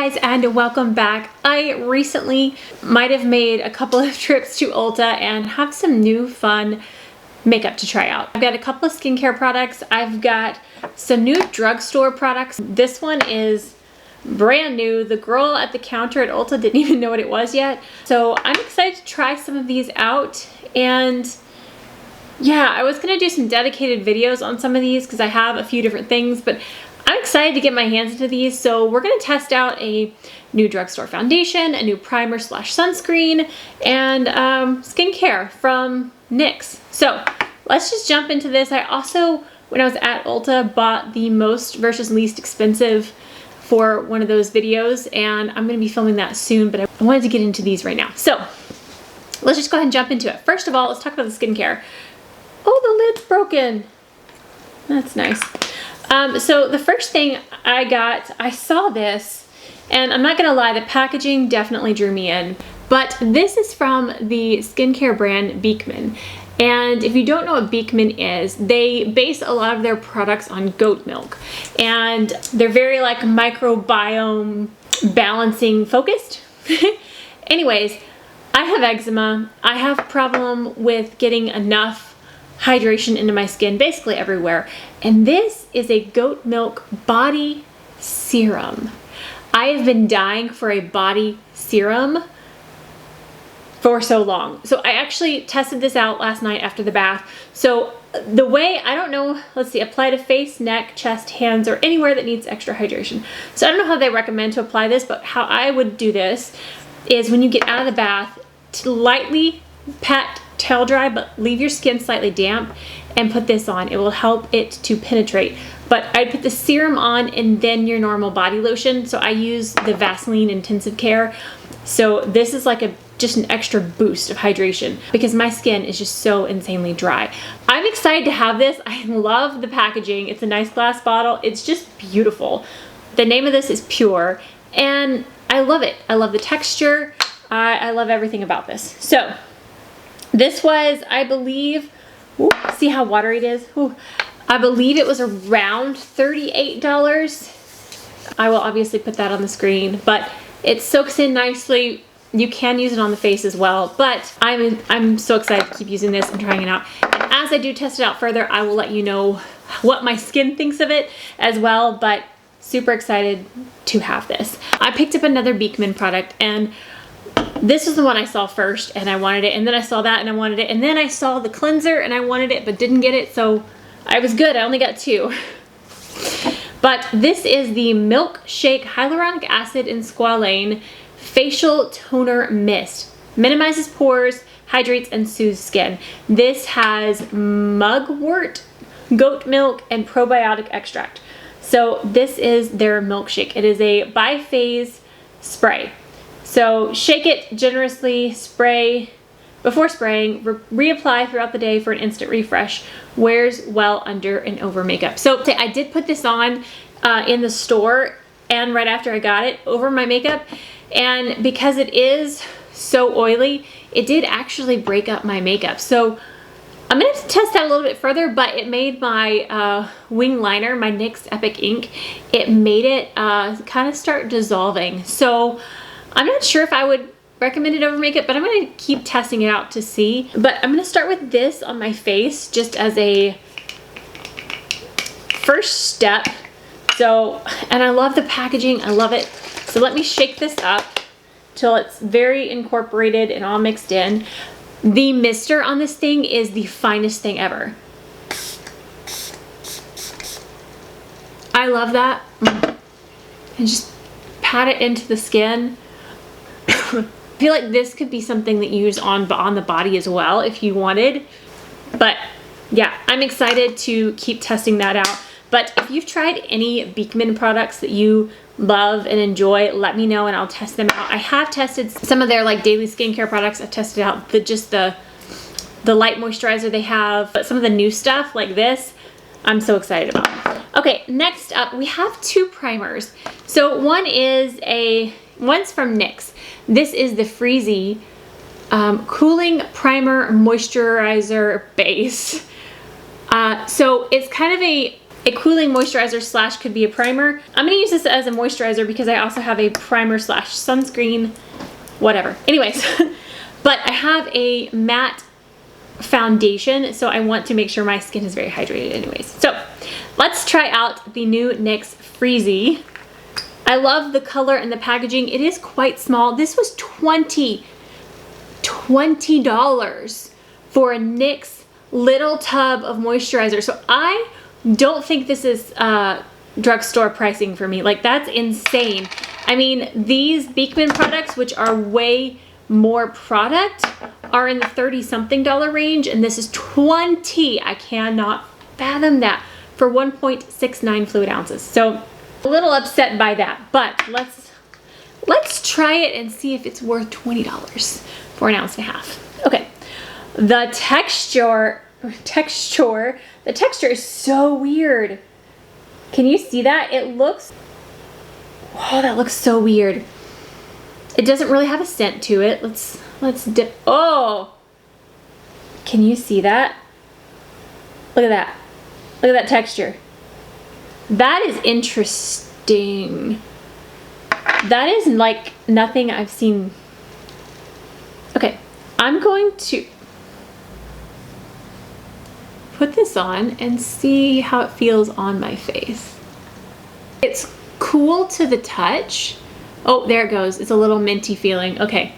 guys, and welcome back. I recently might have made a couple of trips to Ulta and have some new fun makeup to try out. I've got a couple of skincare products. I've got some new drugstore products. This one is brand new. The girl at the counter at Ulta didn't even know what it was yet. So I'm excited to try some of these out. And yeah, I was gonna do some dedicated videos on some of these because I have a few different things, but I'm excited to get my hands into these. So we're gonna test out a new drugstore foundation, a new primer slash sunscreen, and skincare from NYX. So let's just jump into this. I also, when I was at Ulta, bought the most versus least expensive for one of those videos, and I'm gonna be filming that soon, but I wanted to get into these right now. So let's just go ahead and jump into it. First of all, let's talk about the skincare. Oh, the lid's broken. That's nice. So the first thing I got, I saw this, and I'm not gonna lie, the packaging definitely drew me in, but this is from the skincare brand Beekman. And if you don't know what Beekman is, they base a lot of their products on goat milk, and they're very like microbiome balancing focused. Anyways, I have eczema. I have a problem with getting enough hydration into my skin basically everywhere, and this is a goat milk body serum. I have been dying for a body serum for so long. So I actually tested this out last night after the bath. So the way, I don't know, let's see, apply to face, neck, chest, hands, or anywhere that needs extra hydration. So I don't know how they recommend to apply this, but how I would do this is when you get out of the bath, to lightly pat towel dry, but leave your skin slightly damp and put this on. It will help it to penetrate. But I'd put the serum on and then your normal body lotion. So I use the Vaseline Intensive Care. So this is like just an extra boost of hydration because my skin is just so insanely dry. I'm excited to have this. I love the packaging. It's a nice glass bottle. It's just beautiful. The name of this is Pure, and I love it. I love the texture. I love everything about this. So this was, I believe, ooh, see how watery it is? Ooh, I believe it was around $38. I will obviously put that on the screen, but it soaks in nicely. You can use it on the face as well, but I'm so excited to keep using this and trying it out. And as I do test it out further, I will let you know what my skin thinks of it as well, but super excited to have this. I picked up another Beekman product, and this was the one I saw first and I wanted it, and then I saw that and I wanted it, and then I saw the cleanser and I wanted it but didn't get it, so I was good. I only got two. But this is the Milkshake Hyaluronic Acid and Squalane Facial Toner Mist. Minimizes pores, hydrates, and soothes skin. This has mugwort, goat milk, and probiotic extract. So this is their milkshake. It is a biphase spray. So shake it generously, spray before spraying, reapply throughout the day for an instant refresh. Wears well under and over makeup. So I did put this on in the store and right after I got it over my makeup, and because it is so oily, it did actually break up my makeup. So I'm gonna have to test that a little bit further, but it made my wing liner, my NYX Epic Ink, it made it kind of start dissolving. So I'm not sure if I would recommend it over makeup, but I'm gonna keep testing it out to see. But I'm gonna start with this on my face just as a first step. So, and I love the packaging, I love it. So let me shake this up till it's very incorporated and all mixed in. The mister on this thing is the finest thing ever. I love that. And just pat it into the skin. I feel like this could be something that you use on the body as well if you wanted. But yeah, I'm excited to keep testing that out. But if you've tried any Beekman products that you love and enjoy, let me know and I'll test them out. I have tested some of their like daily skincare products. I've tested out just the light moisturizer they have, but some of the new stuff like this, I'm so excited about. Okay, next up we have two primers. So one's from NYX. This is the Freezie Cooling Primer Moisturizer Base. So it's kind of a a cooling moisturizer slash could be a primer. I'm gonna use this as a moisturizer because I also have a primer slash sunscreen, whatever. Anyways, but I have a matte foundation, so I want to make sure my skin is very hydrated anyways. So let's try out the new NYX Freezie. I love the color and the packaging. It is quite small. This was $20 for a NYX little tub of moisturizer. So I don't think this is drugstore pricing for me. Like, that's insane. I mean, these Beekman products, which are way more product, are in the $30-something range, and this is $20. I cannot fathom that for 1.69 fluid ounces. So a little upset by that, but let's try it and see if it's worth $20 for 1.5 ounces. Okay, the texture is so weird. Can you see that? It looks, oh, that looks so weird. It doesn't really have a scent to it. Let's dip. Oh, can you see that? Look at that. Look at that texture. That is interesting. That is like nothing I've seen. Okay, I'm going to put this on and see how it feels on my face. It's cool to the touch. Oh, there it goes. It's a little minty feeling. Okay.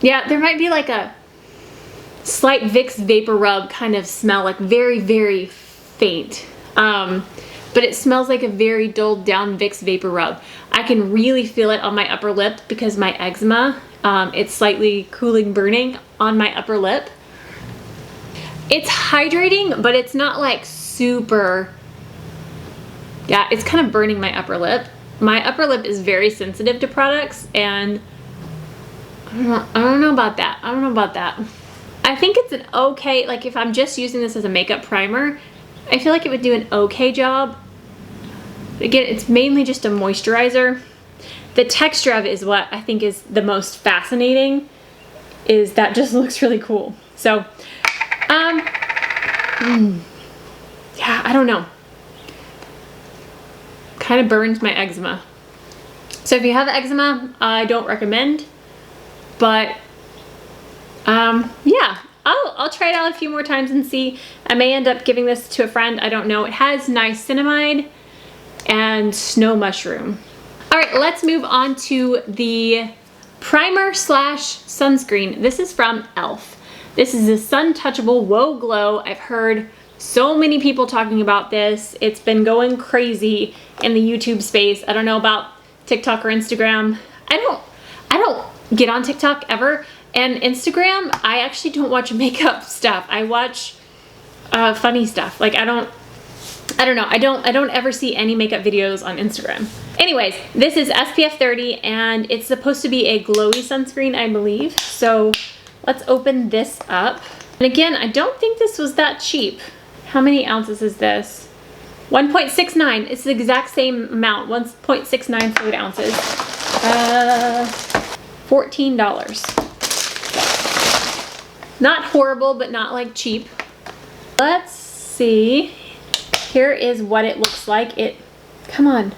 Yeah, there might be like a slight Vicks Vapor Rub kind of smell, like very, very faint. But it smells like a very dulled down Vicks Vapor Rub. I can really feel it on my upper lip because my eczema, it's slightly cooling, burning on my upper lip. It's hydrating, but it's not like super, yeah, it's kind of burning my upper lip. My upper lip is very sensitive to products, and I don't know about that. I don't know about that. I think it's an okay, like if I'm just using this as a makeup primer, I feel like it would do an okay job. Again, it's mainly just a moisturizer. The texture of it is what I think is the most fascinating, is that just looks really cool. So, yeah, I don't know. Kind of burns my eczema. So if you have eczema, I don't recommend, but yeah, I'll try it out a few more times and see. I may end up giving this to a friend, I don't know. It has niacinamide and snow mushroom. All right, let's move on to the primer slash sunscreen. This is from E.L.F. This is a Sun Touchable Whoa Glow. I've heard so many people talking about this. It's been going crazy in the YouTube space. I don't know about TikTok or Instagram. I don't get on TikTok ever. And Instagram, I actually don't watch makeup stuff. I watch funny stuff. Like I don't know. I don't ever see any makeup videos on Instagram. Anyways, this is SPF 30 and it's supposed to be a glowy sunscreen, I believe. So let's open this up. And again, I don't think this was that cheap. How many ounces is this? 1.69. It's the exact same amount, 1.69 fluid ounces. $14. Not horrible, but not like cheap. Let's see. Here is what it looks like. Come on,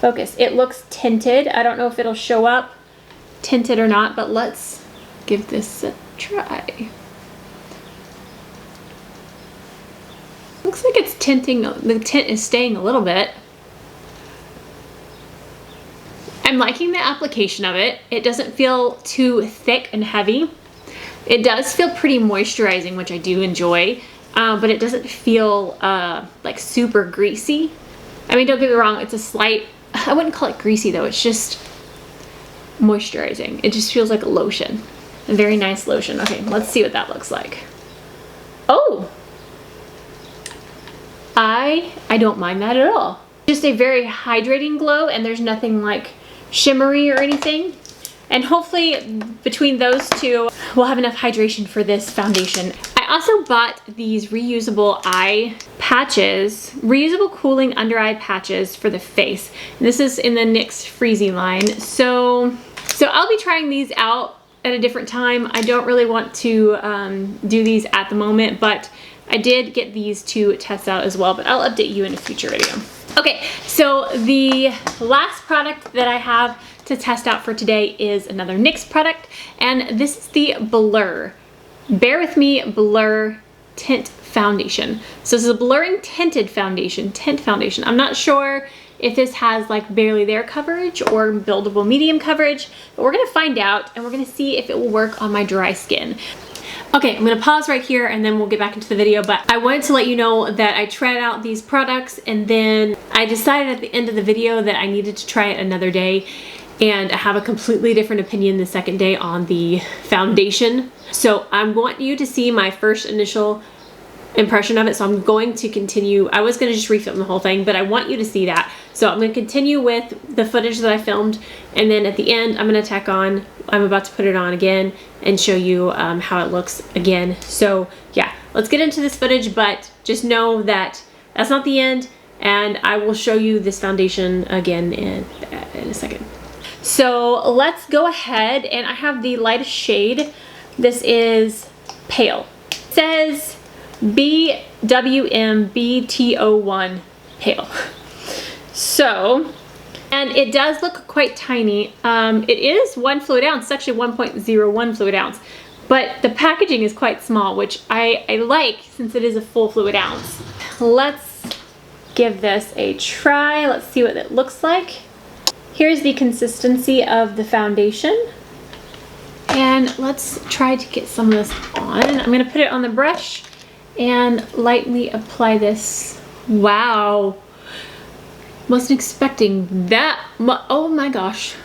focus. It looks tinted. I don't know if it'll show up tinted or not, but let's give this a try. Looks like it's tinting, the tint is staying a little bit. I'm liking the application of it. It doesn't feel too thick and heavy. It does feel pretty moisturizing, which I do enjoy, but it doesn't feel like super greasy. I mean, don't get me wrong, it's a slight, I wouldn't call it greasy though, it's just moisturizing. It just feels like a lotion, a very nice lotion. Okay, let's see what that looks like. Oh! I don't mind that at all. Just a very hydrating glow, and there's nothing like shimmery or anything. And hopefully between those two, we'll have enough hydration for this foundation. I also bought these reusable eye patches, reusable cooling under eye patches for the face. And this is in the NYX Freezie line. So I'll be trying these out at a different time. I don't really want to do these at the moment, but I did get these to test out as well, but I'll update you in a future video. Okay, so the last product that I have to test out for today is another NYX product, and this is the Blur. Bear With Me Blur Tint Foundation. So this is a blurring tinted foundation, tint foundation. I'm not sure if this has like barely there coverage or buildable medium coverage, but we're gonna find out and we're gonna see if it will work on my dry skin. Okay, I'm gonna pause right here and then we'll get back into the video, but I wanted to let you know that I tried out these products and then I decided at the end of the video that I needed to try it another day, and I have a completely different opinion the second day on the foundation. So I want you to see my first initial impression of it, so I'm going to continue. I was going to just refilm the whole thing, but I want you to see that. So I'm going to continue with the footage that I filmed, and then at the end I'm going to tack on, I'm about to put it on again and show you how it looks again. So yeah, let's get into this footage, but just know that that's not the end, and I will show you this foundation again in a second. So let's go ahead, and I have the lightest shade. This is Pale. It says BWMBTO1 Pale. So, and it does look quite tiny. It is 1 fluid ounce. It's actually 1.01 fluid ounce, but the packaging is quite small, which I like since it is a full fluid ounce. Let's give this a try. Let's see what it looks like. Here's the consistency of the foundation. And let's try to get some of this on. I'm gonna put it on the brush and lightly apply this. Wow. Wasn't expecting that. Oh my gosh.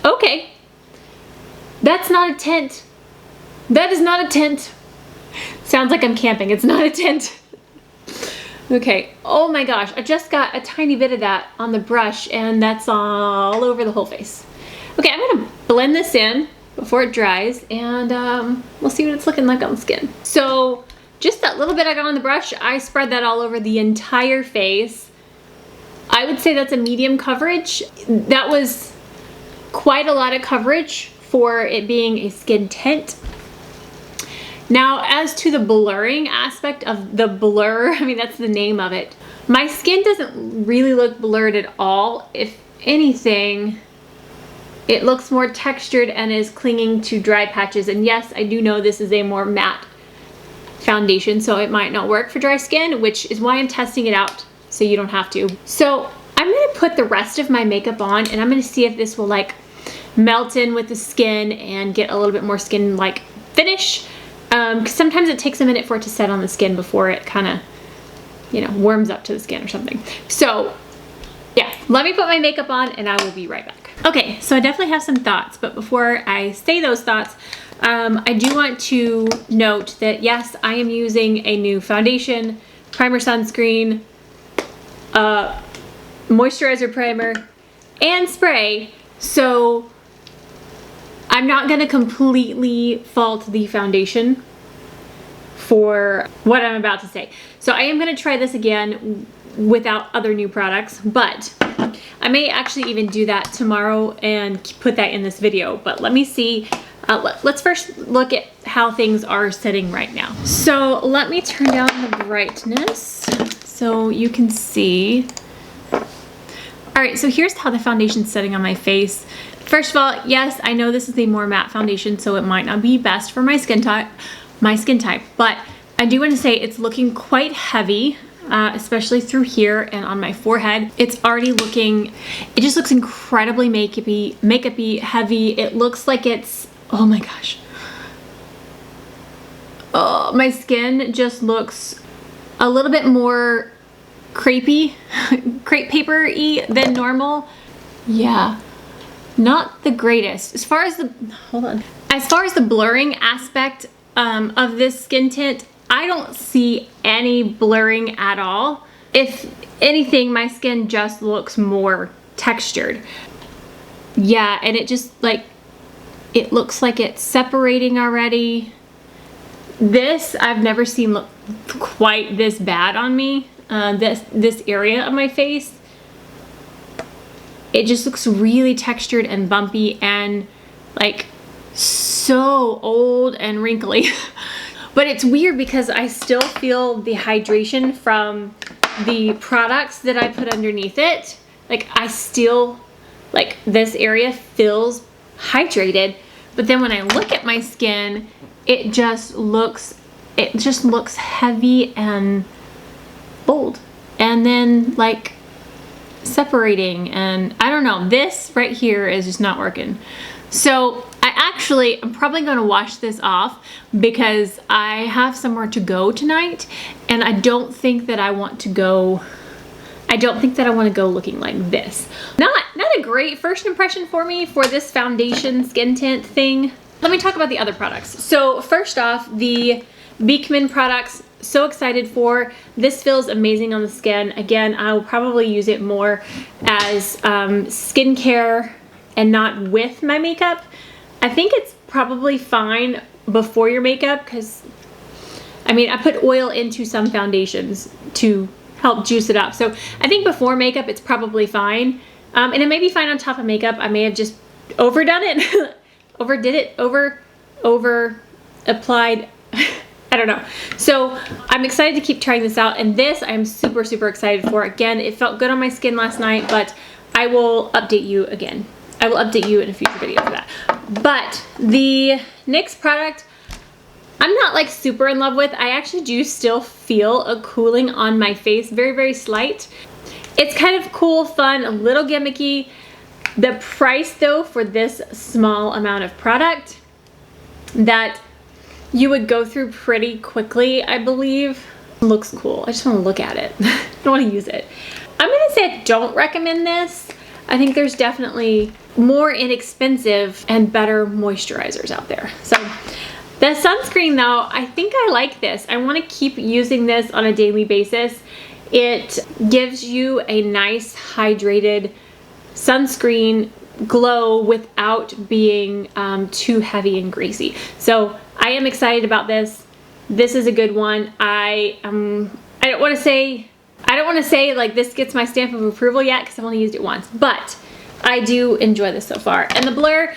Okay. That's not a tint. That is not a tint. Sounds like I'm camping. It's not a tint. Okay. Oh my gosh. I just got a tiny bit of that on the brush and that's all over the whole face. Okay, I'm gonna blend this in before it dries, and we'll see what it's looking like on the skin. So just that little bit I got on the brush, I spread that all over the entire face. I would say that's a medium coverage. That was quite a lot of coverage for it being a skin tint. Now, as to the blurring aspect of the Blur, I mean, that's the name of it. My skin doesn't really look blurred at all. If anything, it looks more textured and is clinging to dry patches. And yes, I do know this is a more matte foundation, so it might not work for dry skin, which is why I'm testing it out so you don't have to. So I'm gonna put the rest of my makeup on and I'm gonna see if this will like melt in with the skin and get a little bit more skin-like finish. Because sometimes it takes a minute for it to set on the skin before it kind of, you know, warms up to the skin or something. So yeah, let me put my makeup on and I will be right back. Okay, so I definitely have some thoughts, but before I say those thoughts, I do want to note that yes, I am using a new foundation, primer, sunscreen, moisturizer primer, and spray, so I'm not gonna completely fault the foundation for what I'm about to say. So I am gonna try this again without other new products, but I may actually even do that tomorrow and put that in this video. But let me see, let's first look at how things are sitting right now. So let me turn down the brightness so you can see. All right, so here's how the foundation's sitting on my face. First of all, yes, I know this is a more matte foundation, so it might not be best for my skin type, but I do want to say it's looking quite heavy. Especially through here and on my forehead. It's already looking, it just looks incredibly makeup-y, heavy. It looks like it's, oh my gosh. Oh, my skin just looks a little bit more crepey, crepe paper-y than normal. Yeah, not the greatest. As far as the, hold on. As far as the blurring aspect of this skin tint, I don't see any blurring at all. If anything, my skin just looks more textured. Yeah, and it just like, it looks like it's separating already. This, I've never seen look quite this bad on me. This area of my face. It just looks really textured and bumpy and like so old and wrinkly. But it's weird because I still feel the hydration from the products that I put underneath it. Like I still, like this area feels hydrated, but then when I look at my skin, it just looks heavy and bold. And then like separating, and I don't know, this right here is just not working. So I'm probably gonna wash this off because I have somewhere to go tonight, and I don't think that I want to go looking like this. Not a great first impression for me for this foundation skin tint thing. Let me talk about the other products. So first off, the Beekman products, so excited for. This feels amazing on the skin. Again, I will probably use it more as skincare and not with my makeup. I think it's probably fine before your makeup because, I mean, I put oil into some foundations to help juice it up. So I think before makeup, it's probably fine. And it may be fine on top of makeup. I may have just overdone it, over applied. I don't know. So I'm excited to keep trying this out. And this I'm super, super excited for. Again, it felt good on my skin last night, but I will update you again. I will update you in a future video for that. But the NYX product, I'm not like super in love with. I actually do still feel a cooling on my face, very, very slight. It's kind of cool, fun, a little gimmicky. The price though for this small amount of product that you would go through pretty quickly, I believe, looks cool. I just want to look at it. I don't want to use it. I'm gonna say I don't recommend this. I think there's definitely more inexpensive and better moisturizers out there. So the sunscreen though, I think I like this. I want to keep using this on a daily basis. It gives you a nice hydrated sunscreen glow without being too heavy and greasy. So I am excited about this. This is a good one. I don't want to say like this gets my stamp of approval yet because I've only used it once, but I do enjoy this so far. And the Blur,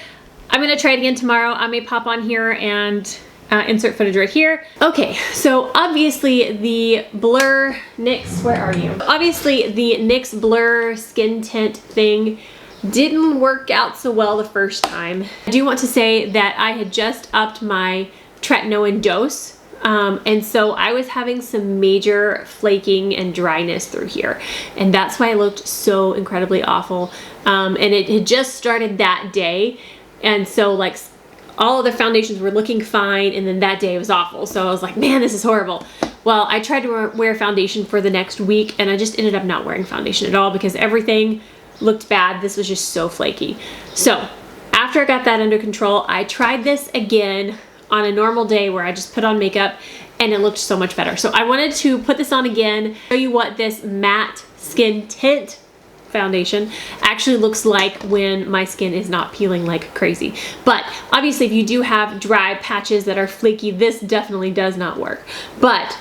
I'm gonna try it again tomorrow. I may pop on here and insert footage right here. Okay, so obviously the Blur NYX, where are you? Obviously the NYX Blur skin tint thing didn't work out so well the first time. I do want to say that I had just upped my tretinoin dose. And so I was having some major flaking and dryness through here. And that's why I looked so incredibly awful. And it had just started that day. And so like all other foundations were looking fine. And then that day it was awful. So I was like, man, this is horrible. Well, I tried to wear foundation for the next week and I just ended up not wearing foundation at all because everything looked bad. This was just so flaky. So after I got that under control, I tried this again on a normal day where I just put on makeup and it looked so much better. So I wanted to put this on again, show you what this matte skin tint foundation actually looks like when my skin is not peeling like crazy. But obviously if you do have dry patches that are flaky, this definitely does not work. But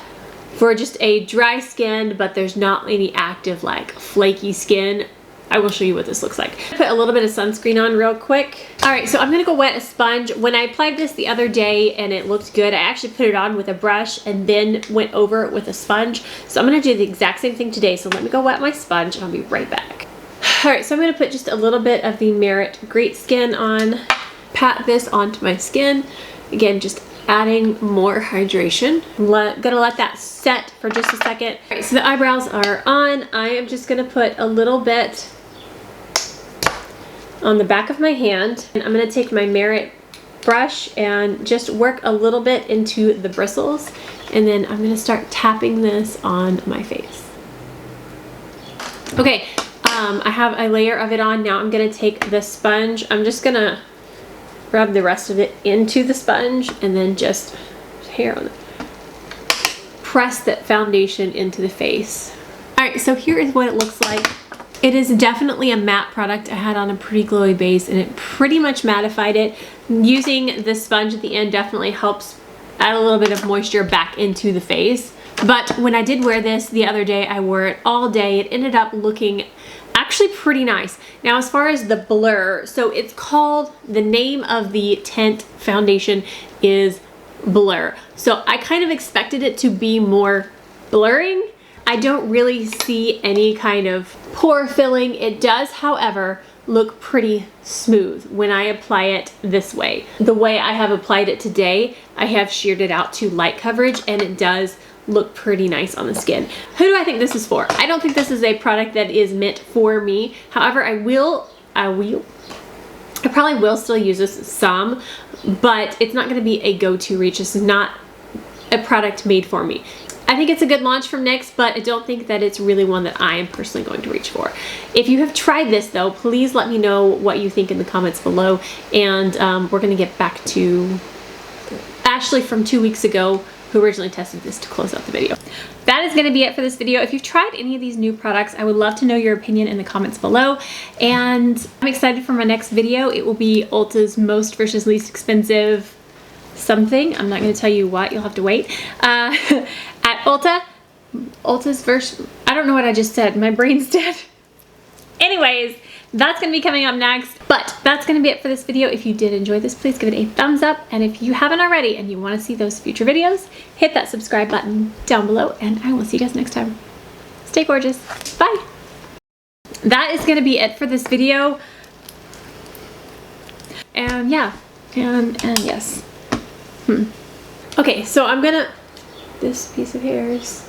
for just a dry skin, but there's not any active like flaky skin, I will show you what this looks like. Put a little bit of sunscreen on real quick. All right, so I'm gonna go wet a sponge. When I applied this the other day and it looked good, I actually put it on with a brush and then went over it with a sponge. So I'm gonna do the exact same thing today. So let me go wet my sponge and I'll be right back. All right, so I'm gonna put just a little bit of the Merit Great Skin on, pat this onto my skin. Again, just adding more hydration. I'm gonna let that set for just a second. All right, so the eyebrows are on. I am just gonna put a little bit on the back of my hand. And I'm gonna take my Merit brush and just work a little bit into the bristles. And then I'm gonna start tapping this on my face. Okay, I have a layer of it on. Now I'm gonna take the sponge. I'm just gonna rub the rest of it into the sponge and then just hair on it. Press that foundation into the face. All right, so here is what it looks like. It is definitely a matte product. I had on a pretty glowy base and it pretty much mattified it. Using the sponge at the end definitely helps add a little bit of moisture back into the face. But when I did wear this the other day, I wore it all day. It ended up looking actually pretty nice. Now as far as the Blur, so it's called, the name of the tint foundation is Blur. So I kind of expected it to be more blurring. I don't really see any kind of pore filling. It does, however, look pretty smooth when I apply it this way. The way I have applied it today, I have sheared it out to light coverage, and it does look pretty nice on the skin. Who do I think this is for? I don't think this is a product that is meant for me. However, I probably will still use this some, but it's not gonna be a go-to reach. This is not a product made for me. I think it's a good launch from NYX, but I don't think that it's really one that I am personally going to reach for. If you have tried this though, please let me know what you think in the comments below, and we're gonna get back to Ashley from 2 weeks ago, who originally tested this, to close out the video. That is gonna be it for this video. If you've tried any of these new products, I would love to know your opinion in the comments below. And I'm excited for my next video. It will be Ulta's most versus least expensive something. I'm not gonna tell you what, you'll have to wait. At Ulta's version, I don't know what I just said. My brain's dead. Anyways, that's gonna be coming up next, but that's gonna be it for this video. If you did enjoy this, please give it a thumbs up, and if you haven't already and you want to see those future videos, hit that subscribe button down below, and I will see you guys next time. Stay gorgeous. Bye. That is gonna be it for this video, and yeah, and yes. Okay, so I'm gonna, this piece of hair is